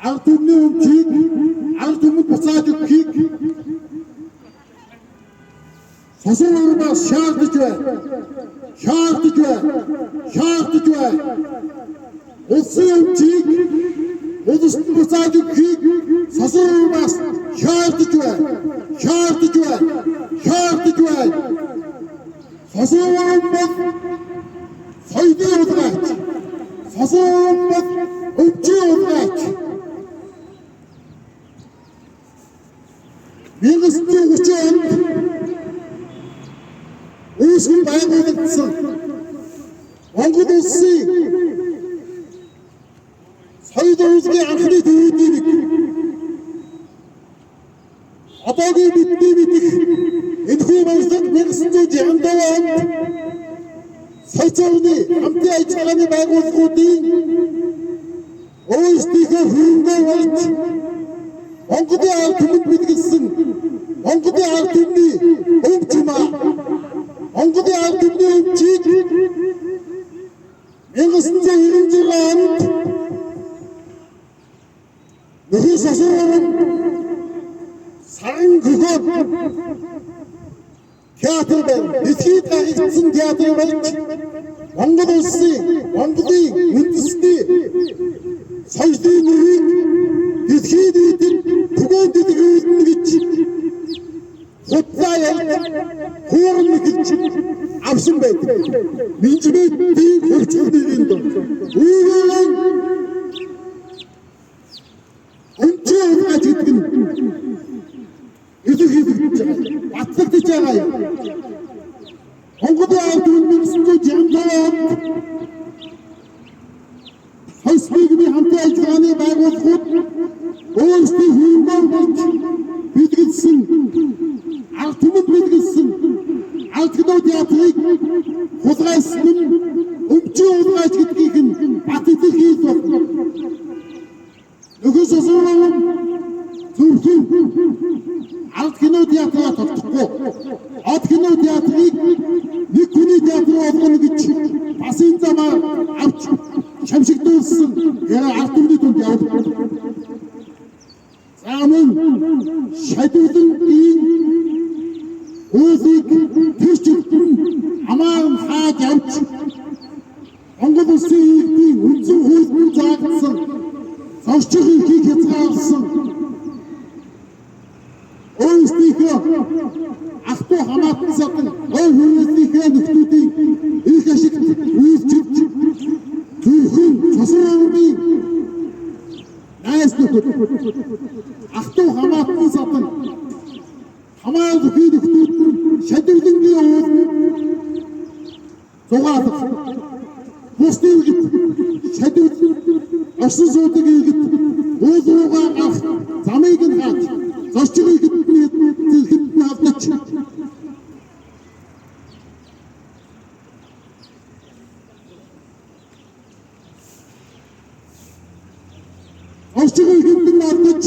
ард түмний өмчийг ард түмэнд буцааж өгөхийг Сосон урмаас шаардж байна. Улсын өмчийг улсад буцааж өгөхийг Сосон урмаас шаардж байна. Сосон урм бол соёлын удирдагч. Сосон урм бол өмчийн удирдагч. 1930 онд үүсгэн байгуулагдсан Монгол улсын соёл урлагийн анхны төвүүдийн нэг. Одоогийн бидний мэдэх энэхүү баялаг 1965 онд соёлын хамтын ажиллагааны байгууллагуудын өөрсдийнхөө хөрөнгөө болж Монголын ард түмэнд бэлгэлсэн Монголын ард түмний өмч юмаа Монголын ард түмний өмчийг 1996 онд нөхөр Сосон саран хөгөөд театр байна. Дэлхийд гаргагдсан театр болж Монгол улсын Монголын үндэсний соёлын нэрийг дэлхийд түгээн дэлгэрүүлнэ гэж худлаа ялж хуурна гэж авсан байдаг. Менежментийн хөгжүүлэлтийн донд үүрэн өмчөө ургаж гэдэг нь илэрхийлэгдэж байгаа. Батлагдаж байгаа юм. Монголын ард түмний 1965 онд Хойсмигний хамтын ажиллагааны байгууллагууд өөрсдийн хөрөнгөө болж бэлгэлсэн ард түмэнд бэлгэлсэн ард кино театрыг хулгайсан нь өмчийн ургаж гэдгийг нь бат илэрхийлж байна. Нөхөр Сосон зөвхөн ард кино театраа тогтохгүй од кино театрыг нэг хүний театр болгоно гэж бас энэ замаар авч шамшигдуулсан ард түмний дунд явуулдаг. За мөн шадуулан Өзийг тэрчилтэн хамааран хааж авч Монгол улсын иргэдийн үндсэн хуулинд заагдсан зорчих эрхийг хязгаарласан өөрсдийнхөө ах トゥ хамаатан садан ой хүмүүсийнхээ нөхдүүдийн их ашигт үйлчилж зөвхөн Сосон урмын найс нөхөд ах トゥ хамаатан садан хамаа зөвхөн нөхдүүд шадуулангийн уулын зугаалах бусдын иргэд шадуулан орсон суудаг иргэд уулуугаа авах замыг нь хааж зорчих иргэдний зэрэгт нь алдаж орчих иргэдний алдаж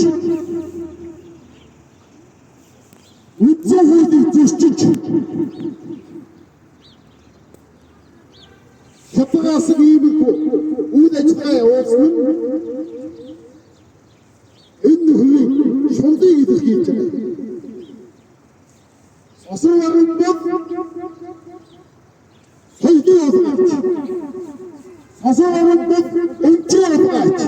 үндсэн хуулийг зөрчиж хятагаас иймэрхүү үйл ажиллагаа явуулсан нь энэ нөхрийн шунлыг илэрхийлж байгаа. Сосон урм бол соёлын удирдагч. Сосон урм бол өмчийн удирдагч.